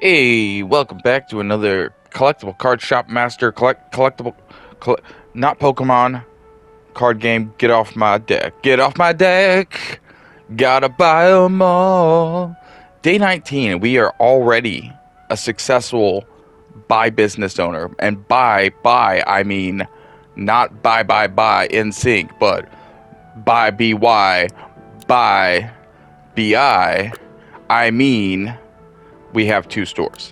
Hey, welcome back to another collectible card shop master not Pokemon card game. Get off my deck. Get off my deck. Gotta buy 'em all. Day 19. We are already a successful buy business owner, and buy I mean not buy in sync, but buy buy bi. I mean we have two stores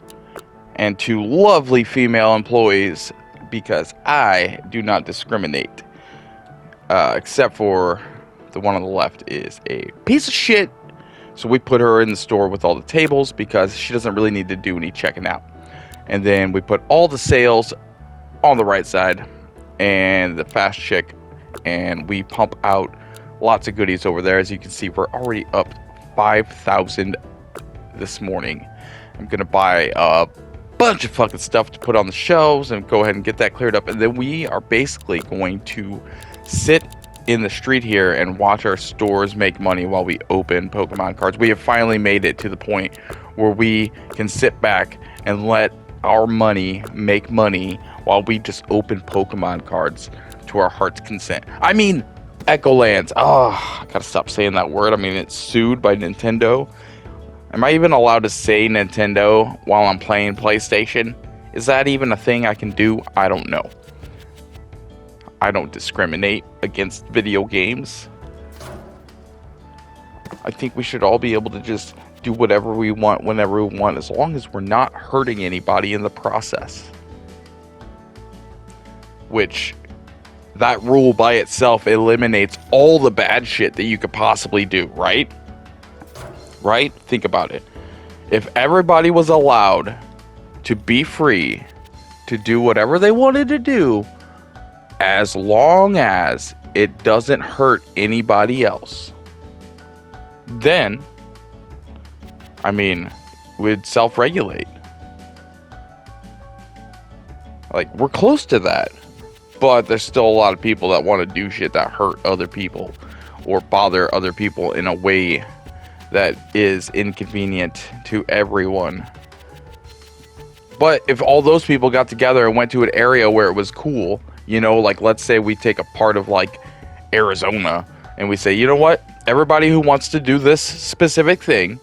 and two lovely female employees because I do not discriminate. Except for the one on the left is a piece of shit. So we put her in the store with all the tables because she doesn't really need to do any checking out. And then we put all the sales on the right side and the fast chick, and we pump out lots of goodies over there. As you can see, we're already up 5,000 this morning. I'm gonna buy a bunch of fucking stuff to put on the shelves and go ahead and get that cleared up, and then we are basically going to sit in the street here and watch our stores make money while we open Pokemon cards. We have finally made it to the point where we can sit back and let our money make money while we just open Pokemon cards to our heart's consent. I mean, Echolands. Oh, I gotta stop saying that word. I mean, it's sued by Nintendo. Am I even allowed to say Nintendo while I'm playing PlayStation? Is that even a thing I can do? I don't know. I don't discriminate against video games. I think we should all be able to just do whatever we want whenever we want, as long as we're not hurting anybody in the process. Which, that rule by itself eliminates all the bad shit that you could possibly do, right? Right? Think about it. If everybody was allowed to be free to do whatever they wanted to do, as long as it doesn't hurt anybody else, then, I mean, we'd self-regulate. Like, we're close to that. But there's still a lot of people that want to do shit that hurt other people or bother other people in a way that is inconvenient to everyone. But if all those people got together and went to an area where it was cool, you know, like let's say we take a part of like Arizona and we say, you know what, everybody who wants to do this specific thing,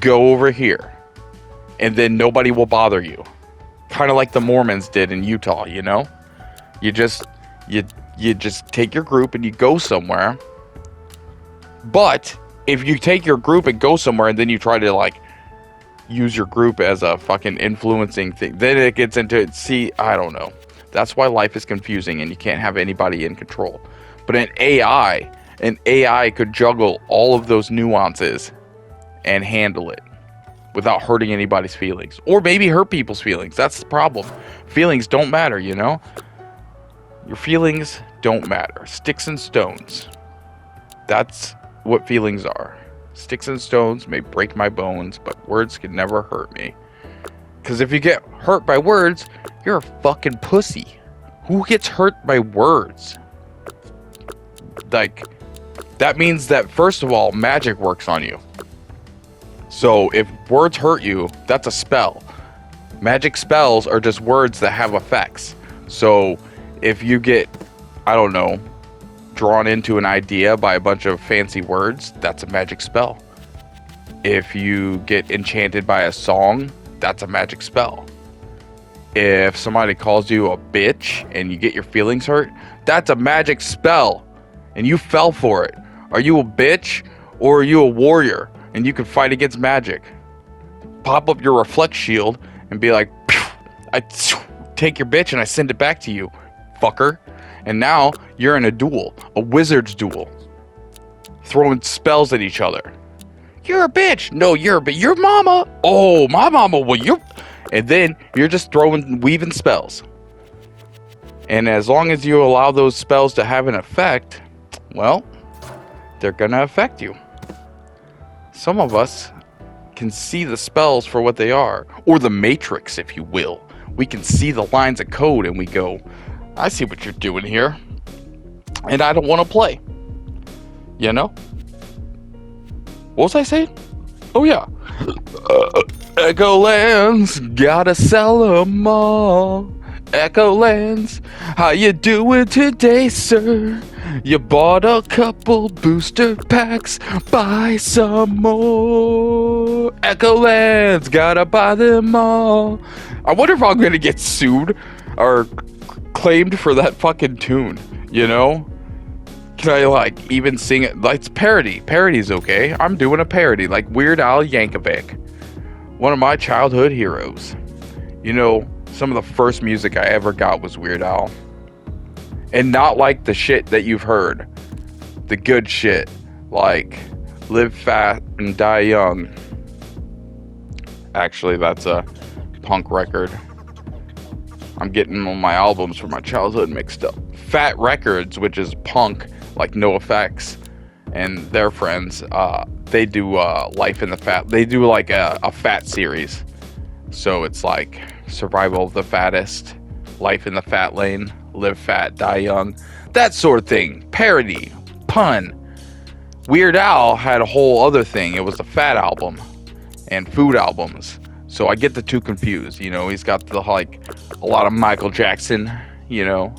go over here, and then nobody will bother you. Kind of like the Mormons did in Utah, you know? You just take your group and you go somewhere. But if you take your group and go somewhere and then you try to like use your group as a fucking influencing thing, then it gets into, see, I don't know. That's why life is confusing and you can't have anybody in control. But an AI could juggle all of those nuances and handle it without hurting anybody's feelings, or maybe hurt people's feelings. That's the problem. Feelings don't matter, you know? Your feelings don't matter. Sticks and stones. That's what feelings are. Sticks and stones may break my bones, but words can never hurt me. Because if you get hurt by words, you're a fucking pussy. Who gets hurt by words? Like, that means that, first of all, magic works on you. So if words hurt you, that's a spell. Magic spells are just words that have effects. So if you get, I don't know, drawn into an idea by a bunch of fancy words, that's a magic spell. If you get enchanted by a song, that's a magic spell. If somebody calls you a bitch and you get your feelings hurt, that's a magic spell. And you fell for it. Are you a bitch or are you a warrior? And you can fight against magic. Pop up your reflect shield and be like, I take your bitch and I send it back to you, fucker. And now you're in a duel, a wizard's duel, throwing spells at each other. You're a bitch. No, you're a bitch. Your mama. Oh, my mama. Well, you're. And then you're just weaving spells. And as long as you allow those spells to have an effect, well, they're gonna affect you. Some of us can see the spells for what they are, or the matrix, if you will. We can see the lines of code and we go, I see what you're doing here, and I don't want to play. You know? What was I saying? Oh yeah. Echolands, gotta sell 'em all. Echolands, how you doing today, sir? You bought a couple booster packs, buy some more. Echolands, gotta buy them all. I wonder if I'm gonna get sued or claimed for that fucking tune, you know? Can I, like, even sing it? Like, it's parody. Parody's okay. I'm doing a parody, like Weird Al Yankovic. One of my childhood heroes. You know, some of the first music I ever got was Weird Al. And not like the shit that you've heard. The good shit. Like, Live Fat and Die Young. Actually, that's a punk record. I'm getting all my albums from my childhood mixed up. Fat Records, which is punk, like No Effects and their friends, they do Life in the Fat. They do like a fat series. So it's like Survival of the Fattest, Life in the Fat Lane, Live Fat, Die Young, that sort of thing. Parody, pun. Weird Al had a whole other thing. It was a fat album and food albums. So I get the two confused. You know, he's got the, like, a lot of Michael Jackson, you know.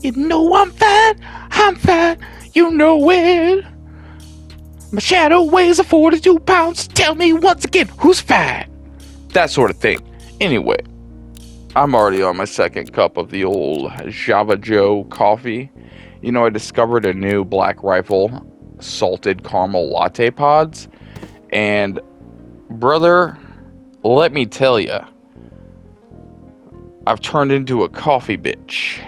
You know I'm fat, you know it. My shadow weighs 42 pounds. Tell me once again, who's fat? That sort of thing. Anyway, I'm already on my second cup of the old Java Joe coffee. You know, I discovered a new Black Rifle salted caramel latte pods. And, brother, let me tell you, I've turned into a coffee bitch.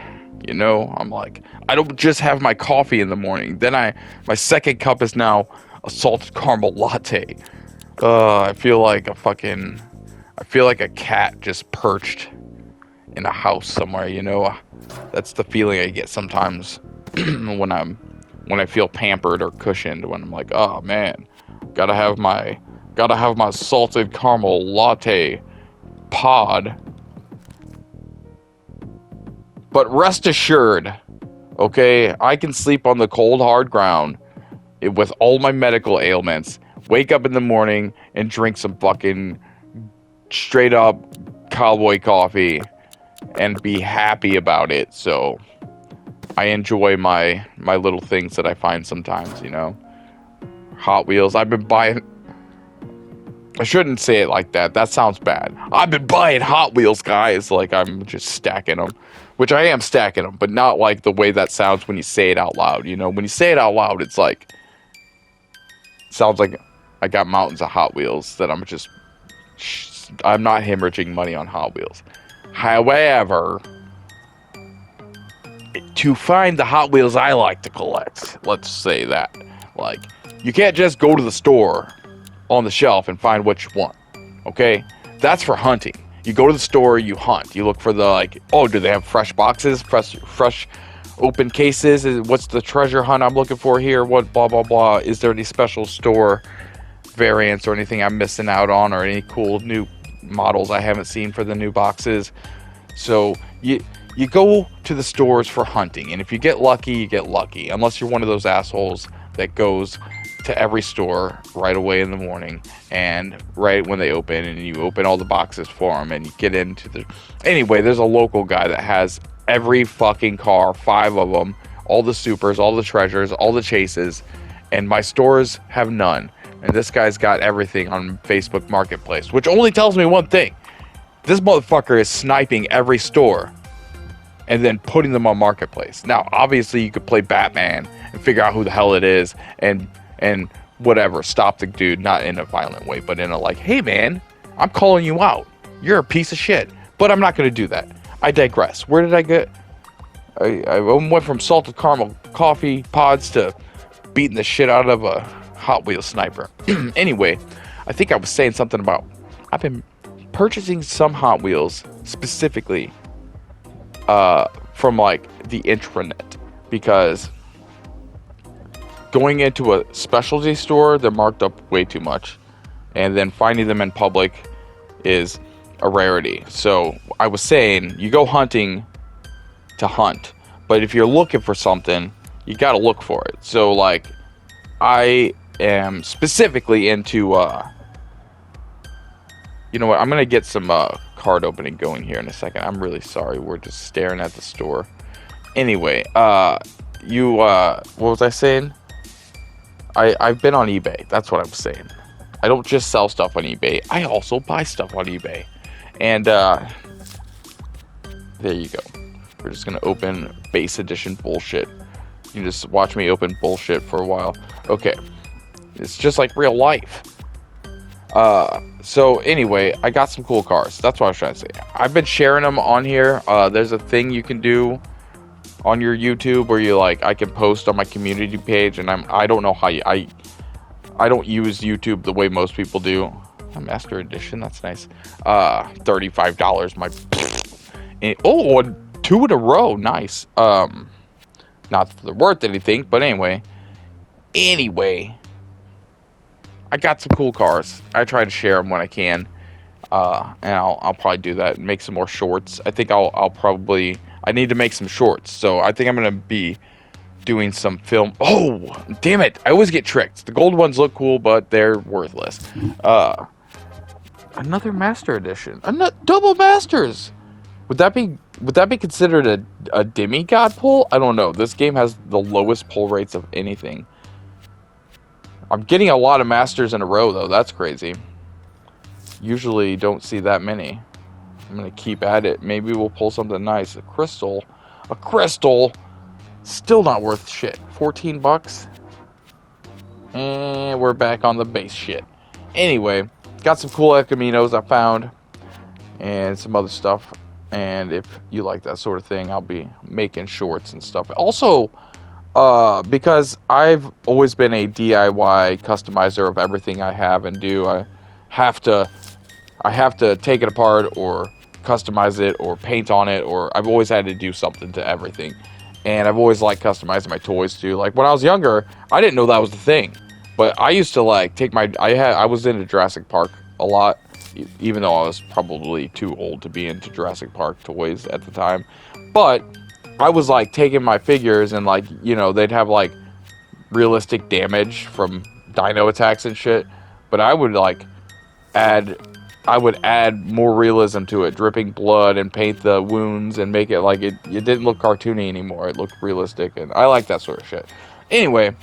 You know, I'm like, I don't just have my coffee in the morning. Then my second cup is now a salted caramel latte. I feel like a cat just perched in a house somewhere, you know. That's the feeling I get sometimes when I feel pampered or cushioned, when I'm like, oh man, gotta have my salted caramel latte pod. But rest assured, okay, I can sleep on the cold, hard ground with all my medical ailments, wake up in the morning and drink some fucking straight up cowboy coffee and be happy about it. So I enjoy my little things that I find sometimes, you know. Hot Wheels. I've been buying... I shouldn't say it like that. That sounds bad. I've been buying Hot Wheels, guys. Like, I'm just stacking them. Which I am stacking them, but not like the way that sounds when you say it out loud. You know, when you say it out loud, it's like... It sounds like I got mountains of Hot Wheels that I'm just... I'm not hemorrhaging money on Hot Wheels. However, to find the Hot Wheels I like to collect, let's say that, like, you can't just go to the store on the shelf and find what you want, okay? That's for hunting. You go to the store, you hunt. You look for the, like, oh, do they have fresh boxes, fresh open cases? What's the treasure hunt I'm looking for here? What, blah, blah, blah. Is there any special store variants or anything I'm missing out on, or any cool new models I haven't seen for the new boxes? So you go to the stores for hunting, and if you get lucky, you get lucky. Unless you're one of those assholes that goes to every store right away in the morning, and right when they open, and you open all the boxes for them, and you get into the... Anyway, there's a local guy that has every fucking car, 5 of them, all the supers, all the treasures, all the chases, and my stores have none. And this guy's got everything on Facebook Marketplace, which only tells me one thing. This motherfucker is sniping every store and then putting them on Marketplace. Now, obviously, you could play Batman and figure out who the hell it is and whatever, stop the dude, not in a violent way, but in a like, hey man, I'm calling you out. You're a piece of shit. But I'm not going to do that. I digress. Where did I get? I went from salted caramel coffee pods to beating the shit out of a Hot Wheels sniper. Anyway, I think I was saying something about, I've been purchasing some Hot Wheels specifically from like the intranet, because going into a specialty store, they're marked up way too much, and then finding them in public is a rarity. So I was saying, you go hunting to hunt, but if you're looking for something, you gotta look for it. So like, I am specifically into You know what? I'm gonna get some card opening going here in a second. I'm really sorry. We're just staring at the store. Anyway, what was I saying? I've been on eBay. That's what I'm saying. I don't just sell stuff on eBay. I also buy stuff on eBay. And there you go. We're just gonna open base edition bullshit. You just watch me open bullshit for a while. Okay. It's just like real life. So anyway, I got some cool cars. That's what I was trying to say. I've been sharing them on here. There's a thing you can do on your YouTube where you I can post on my community page, and I don't know how I don't use YouTube the way most people do. A master edition, that's nice. $35. My and, 2 in a row, nice. Not that they're worth anything, but anyway. I got some cool cars. I try to share them when I can, and I'll probably do that and make some more shorts. I think I need to make some shorts, so I think I'm gonna be doing some film. Oh, damn it! I always get tricked. The gold ones look cool, but they're worthless. Another master edition, double masters. Would that be considered a demigod pull? I don't know. This game has the lowest pull rates of anything. I'm getting a lot of masters in a row, though. That's crazy. Usually don't see that many. I'm going to keep at it. Maybe we'll pull something nice. A crystal. Still not worth shit. 14 bucks. And we're back on the base shit. Anyway, got some cool Ecaminos I found. And some other stuff. And if you like that sort of thing, I'll be making shorts and stuff. Also, because I've always been a DIY customizer of everything I have and do. I have to take it apart or customize it or paint on it, or I've always had to do something to everything. And I've always liked customizing my toys too. Like when I was younger, I didn't know that was the thing, but I used to I was into Jurassic Park a lot, even though I was probably too old to be into Jurassic Park toys at the time. But I was taking my figures and they'd have realistic damage from dino attacks and shit. But I would add more realism to it, dripping blood and paint the wounds and make it it didn't look cartoony anymore. It looked realistic, and I like that sort of shit. Anyway,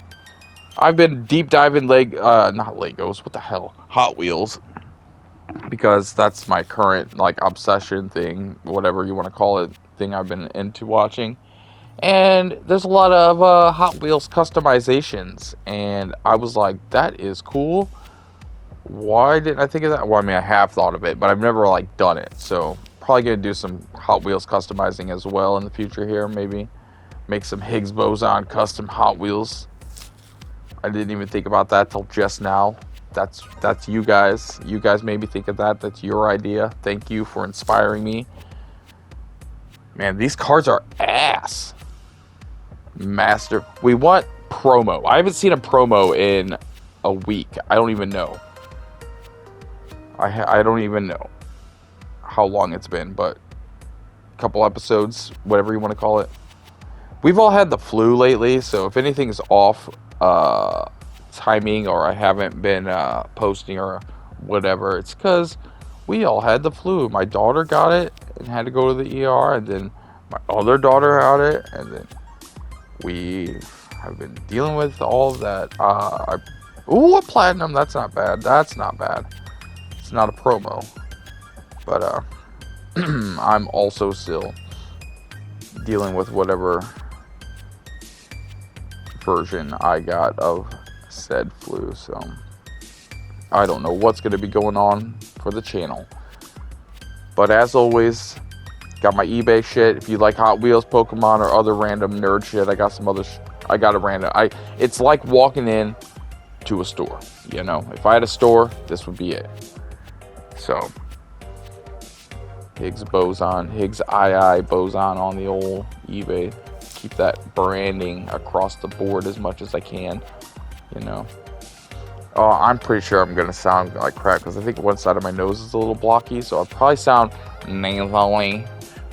I've been deep diving not Legos, what the hell? Hot Wheels. Because that's my current obsession thing, whatever you want to call it, thing I've been into watching. And there's a lot of Hot Wheels customizations, and I was like, that is cool. Why didn't I think of that? Well, I mean, I have thought of it, but I've never done it. So probably gonna do some Hot Wheels customizing as well in the future here. Maybe make some Higgs boson custom Hot Wheels. I didn't even think about that till just now. That's you guys. You guys made me think of that. That's your idea. Thank you for inspiring me. Man, these cards are ass. Master. We want promo. I haven't seen a promo in a week. I don't even know. I don't even know how long it's been, but a couple episodes, whatever you want to call it. We've all had the flu lately, so if anything's off timing or I haven't been posting or whatever, it's because we all had the flu. My daughter got it and had to go to the ER, and then my other daughter had it, and then we have been dealing with all of that. A platinum, that's not bad. That's not bad. It's not a promo. But I'm also still dealing with whatever version I got of said flu, so I don't know what's going to be going on for the channel. But as always, got my eBay shit. If you like Hot Wheels, Pokemon, or other random nerd shit, I got some other I got a random it's like walking in to a store, you know. If I had a store, this would be it. So Higgs boson, Higgs II boson on the old eBay. Keep that branding across the board as much as I can, you know. Oh, I'm pretty sure I'm gonna sound like crap because I think one side of my nose is a little blocky, so I'll probably sound nasally.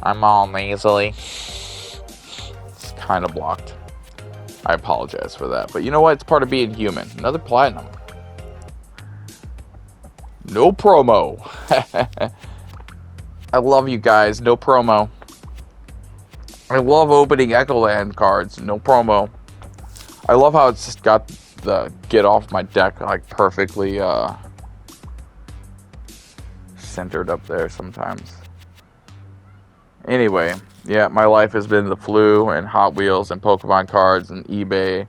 I'm all nasally. It's kind of blocked. I apologize for that, but you know what? It's part of being human. Another platinum. No promo. I love you guys. No promo. I love opening Echoland cards. No promo. I love how it's got the get off my deck like perfectly centered up there sometimes. Anyway, yeah, my life has been the flu and Hot Wheels and Pokemon cards and eBay,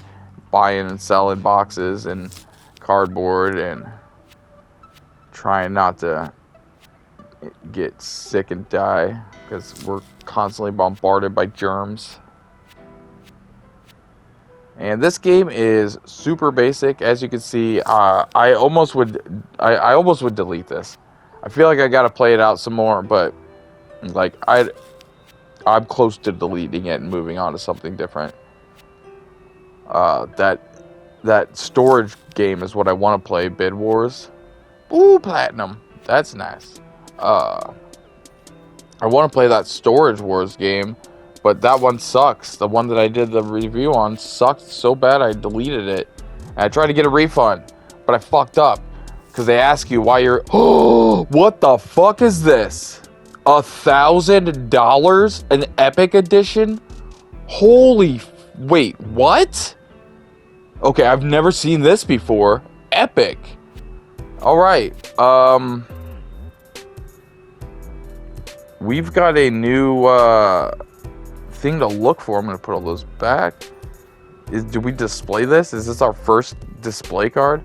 buying and selling boxes and cardboard and trying not to get sick and die because we're constantly bombarded by germs. And this game is super basic, as you can see. I almost would delete this. I feel like I gotta play it out some more, but like I'm close to deleting it and moving on to something different. That storage game is what I want to play. Bid Wars. Ooh, platinum. That's nice. I want to play that Storage Wars game, but that one sucks. The one that I did the review on sucked so bad I deleted it. And I tried to get a refund, but I fucked up because they ask you why you're. Oh, what the fuck is this? $1,000? An Epic Edition? Holy. Wait, what? Okay, I've never seen this before. Epic. Alright, we've got a new thing to look for. I'm going to put all those back. Do we display this? Is this our first display card?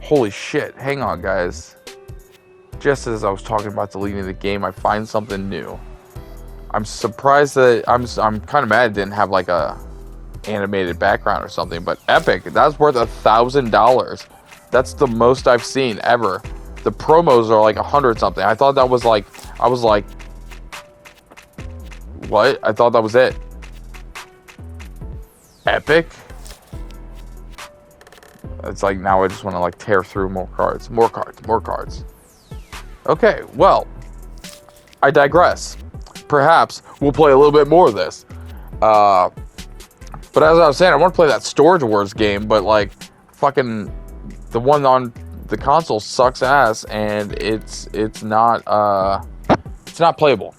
Holy shit. Hang on, guys. Just as I was talking about deleting the game, I find something new. I'm surprised that I'm kind of mad it didn't have like a animated background or something, but Epic, that's worth $1,000. That's the most I've seen ever. The promos are like 100 something. I thought that was like, I was like, what? I thought that was it. Epic? It's like now I just want to like tear through more cards. Okay, well, I digress. Perhaps we'll play a little bit more of this. But as I was saying, I want to play that Storage Wars game, but like fucking the one on the console sucks ass, and it's not playable.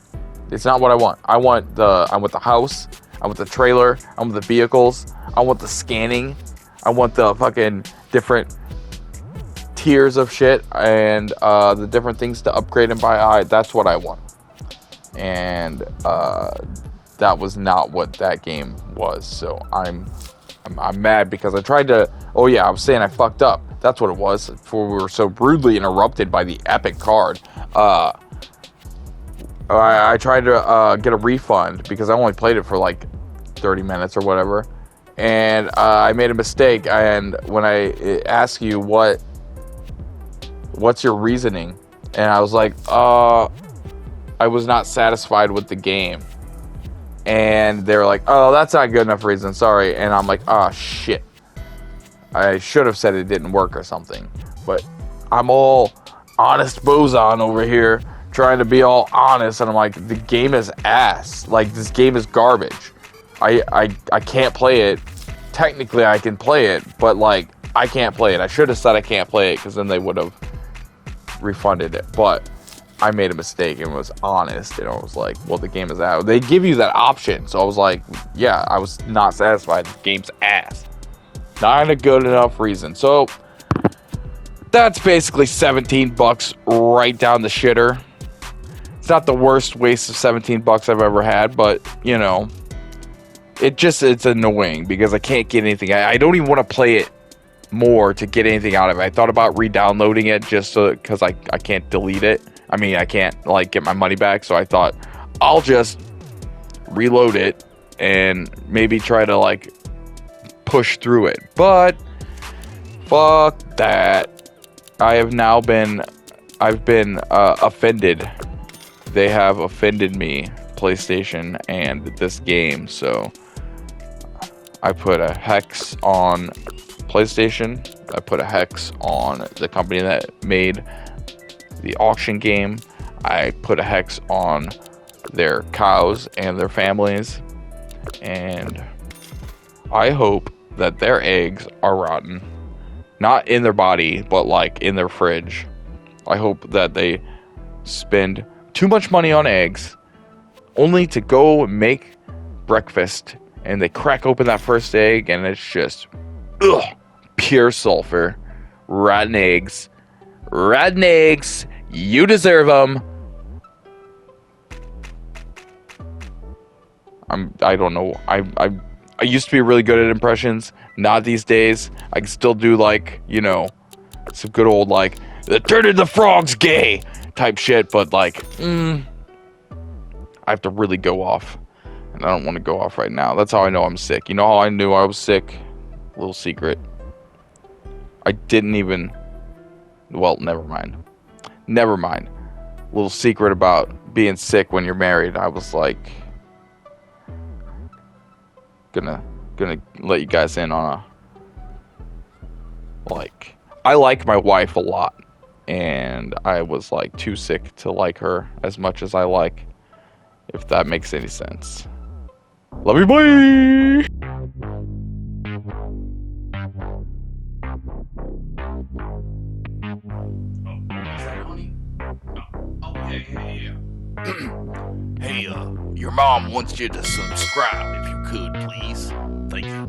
It's not what I want. I want the house. I want the trailer. I want the vehicles. I want the scanning. I want the fucking different tiers of shit and the different things to upgrade and buy. That's what I want. And that was not what that game was. So I'm mad because I tried to. Oh yeah, I was saying I fucked up. That's what it was. Before we were so rudely interrupted by the Epic card. I tried to get a refund because I only played it for like 30 minutes or whatever, and I made a mistake. And when I ask you what's your reasoning, and I was like, I was not satisfied with the game. And they're like, oh, that's not good enough reason, sorry. And I'm like, oh shit, I should have said it didn't work or something. But I'm all honest boson over here trying to be all honest, and I'm like, the game is ass. Like, this game is garbage. I can't play it. Technically I can play it, but like, I can't play it. I should have said I can't play it, because then they would have refunded it. But I made a mistake and was honest, and I was like, well, the game is out. They give you that option, so I was like, yeah, I was not satisfied. The game's ass. Not a good enough reason. So that's basically $17 right down the shitter. It's not the worst waste of $17 I've ever had, but you know, it's annoying because I can't get anything. I don't even want to play it more to get anything out of it. I thought about re-downloading it just because I can't delete it. I mean, I can't like get my money back, so I thought I'll just reload it and maybe try to like push through it. But fuck that. I've been offended. They have offended me, PlayStation and this game, so I put a hex on PlayStation. I put a hex on the company that made the auction game. I put a hex on their cows and their families, and I hope that their eggs are rotten, not in their body, but like in their fridge. I hope that they spend too much money on eggs only to go make breakfast and they crack open that first egg and it's just pure sulfur. Rotten eggs. Rotten eggs. You deserve them. I don't know. I used to be really good at impressions. Not these days. I can still do like, you know, some good old like turn into the frogs gay type shit, but like I have to really go off. And I don't want to go off right now. That's how I know I'm sick. You know how I knew I was sick? Little secret. I didn't even... Well, never mind. Never mind. Little secret about being sick when you're married. I was like... Gonna let you guys in on a... Like... I like my wife a lot. And I was like too sick to like her as much as I like. If that makes any sense. Love you, bye! Hey, your mom wants you to subscribe if you could, please. Thank you.